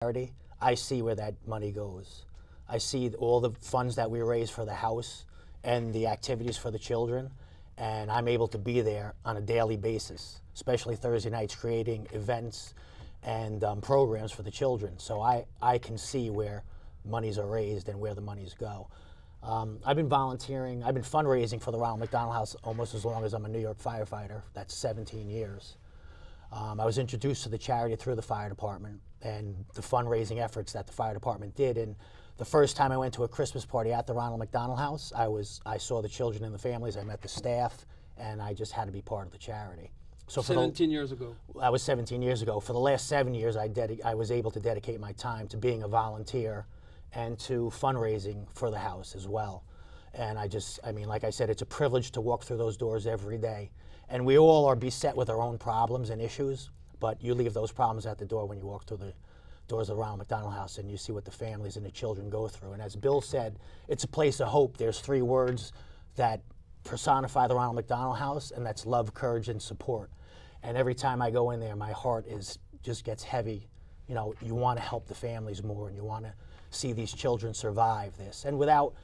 charity, I see where that money goes. I see all the funds that we raise for the house and the activities for the children, and I'm able to be there on a daily basis, especially Thursday nights, creating events and programs for the children. So I can see where monies are raised and where the monies go. I've been volunteering, I've been fundraising for the Ronald McDonald House almost as long as I'm a New York firefighter. That's 17 years. I was introduced to the charity through the fire department and the fundraising efforts that the fire department did. And the first time I went to a Christmas party at the Ronald McDonald House, I saw the children and the families, I met the staff, and I just had to be part of the charity. So 17 years ago. That was 17 years ago. For the last 7 years, I was able to dedicate my time to being a volunteer and to fundraising for the house as well. And I mean, like I said, it's a privilege to walk through those doors every day. And we all are beset with our own problems and issues, but you leave those problems at the door when you walk through the doors of the Ronald McDonald House and you see what the families and the children go through. And as Bill said, it's a place of hope. There's 3 words that personify the Ronald McDonald House, and that's love, courage, and support. And every time I go in there, my heart just gets heavy. You know, you want to help the families more, and you want to see these children survive this. And without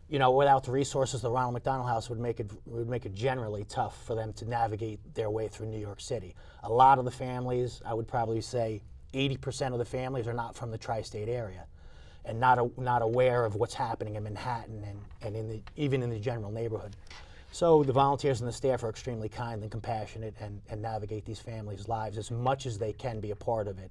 the resources, the Ronald McDonald House would make it generally tough for them to navigate their way through New York City. A lot of the families, I would probably say 80% of the families, are not from the tri-state area and not aware of what's happening in Manhattan and even in the general neighborhood. So the volunteers and the staff are extremely kind and compassionate and navigate these families' lives as much as they can, be a part of it.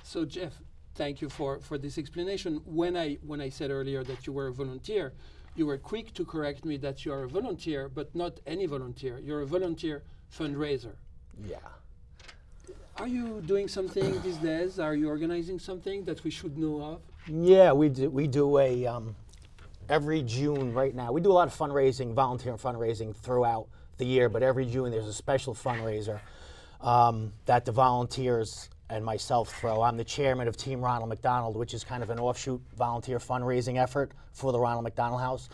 So Jef, thank you for this explanation. When I said earlier that you were a volunteer, you were quick to correct me that you are a volunteer, but not any volunteer. You're a volunteer fundraiser. Yeah. Are you doing something these days? Are you organizing something that we should know of? Yeah, we do a every June right now. We do a lot of fundraising, volunteer fundraising throughout the year, but every June there's a special fundraiser that the volunteers and myself throw. I'm the chairman of Team Ronald McDonald, which is kind of an offshoot volunteer fundraising effort for the Ronald McDonald House,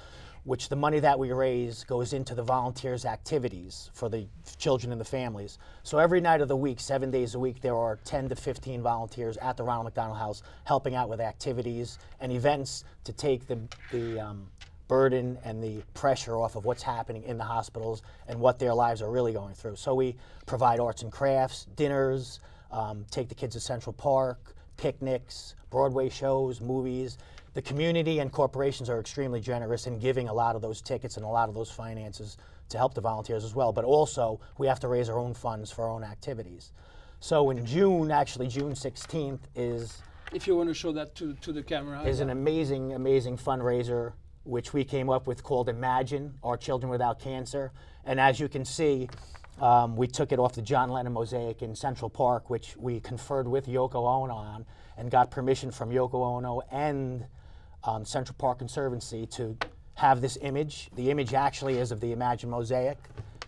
which the money that we raise goes into the volunteers' activities for the children and the families. So every night of the week, 7 days a week, there are 10 to 15 volunteers at the Ronald McDonald House helping out with activities and events to take the burden and the pressure off of what's happening in the hospitals and what their lives are really going through. So we provide arts and crafts, dinners, take the kids to Central Park, picnics, Broadway shows, movies. The community and corporations are extremely generous in giving a lot of those tickets and a lot of those finances to help the volunteers as well. But also, we have to raise our own funds for our own activities. So in June, actually June 16th is... If you want to show that to the camera. Is an amazing, amazing fundraiser which we came up with called Imagine, Our Children Without Cancer. And as you can see, we took it off the John Lennon mosaic in Central Park, which we conferred with Yoko Ono on and got permission from Yoko Ono and Central Park Conservancy to have this image. The image actually is of the Imagine mosaic,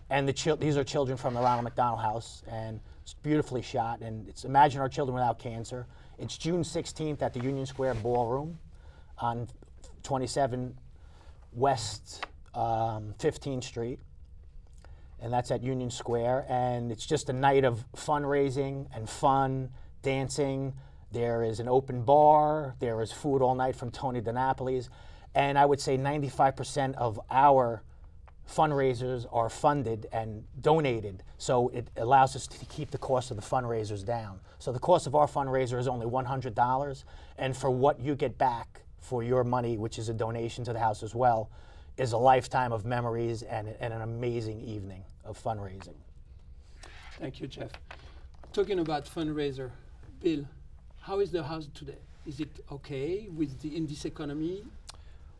and these are children from the Ronald McDonald House, and it's beautifully shot, and it's Imagine Our Children Without Cancer. It's June 16th at the Union Square Ballroom on 27 West 15th Street, and that's at Union Square, and it's just a night of fundraising and fun, dancing. There is an open bar, there is food all night from Tony DiNapoli's, and I would say 95% of our fundraisers are funded and donated, so it allows us to keep the cost of the fundraisers down. So the cost of our fundraiser is only $100, and for what you get back for your money, which is a donation to the house as well, is a lifetime of memories and an amazing evening of fundraising. Thank you, Jef. Talking about fundraiser, Bill, how is the house today? Is it okay in this economy?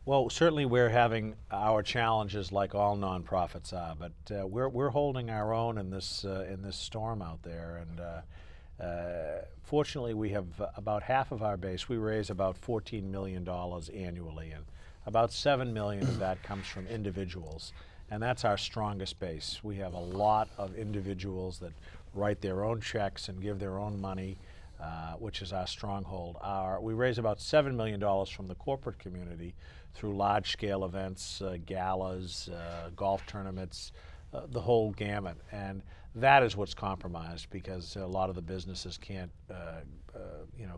Well, certainly we're having our challenges like all nonprofits are, but we're holding our own in this storm out there. And fortunately, we have about half of our base. We raise about $14 million annually, and about $7 million of that comes from individuals, and that's our strongest base. We have a lot of individuals that write their own checks and give their own money, which is our stronghold. We raise about $7 million from the corporate community through large-scale events, galas, golf tournaments, the whole gamut, and that is what's compromised because a lot of the businesses can't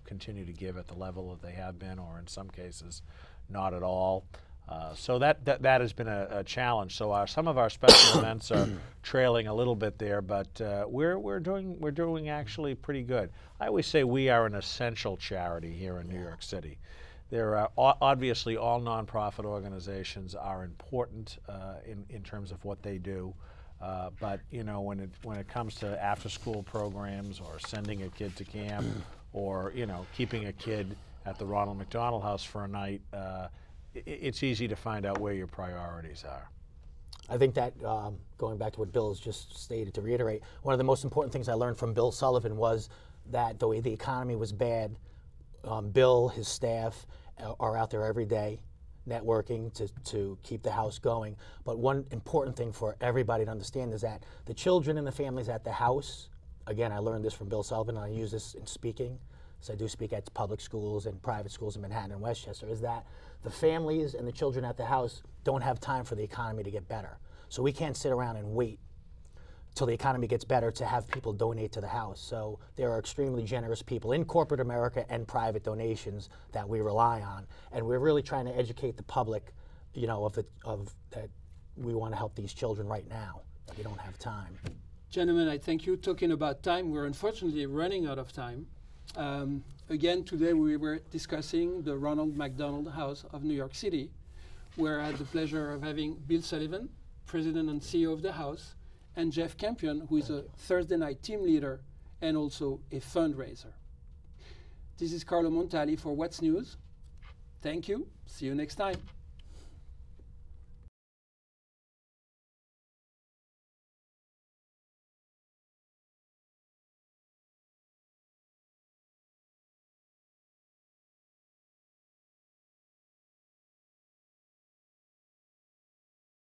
continue to give at the level that they have been, or in some cases not at all. So that has been a challenge. So some of our special events are trailing a little bit there, but we're doing actually pretty good. I always say we are an essential charity here in New York City. There are obviously all nonprofit organizations are important in terms of what they do, but when it comes to after-school programs or sending a kid to camp or keeping a kid at the Ronald McDonald House for a night. It's easy to find out where your priorities are. I think that, going back to what Bill has just stated, to reiterate, one of the most important things I learned from Bill Sullivan was that the way the economy was bad, Bill, his staff, are out there every day networking to keep the house going. But one important thing for everybody to understand is that the children and the families at the house, again, I learned this from Bill Sullivan, and I use this in speaking, so I do speak at public schools and private schools in Manhattan and Westchester, is that the families and the children at the house don't have time for the economy to get better. So we can't sit around and wait till the economy gets better to have people donate to the house. So there are extremely generous people in corporate America and private donations that we rely on. And we're really trying to educate the public, of that we want to help these children right now, that we don't have time. Gentlemen, I thank you. Talking about time, we're unfortunately running out of time. Again, today we were discussing the Ronald McDonald House of New York City, where I had the pleasure of having Bill Sullivan, President and CEO of the House, and Jef Campion, who is a Thursday night team leader and also a fundraiser. This is Carlo Montali for What's News. Thank you. See you next time.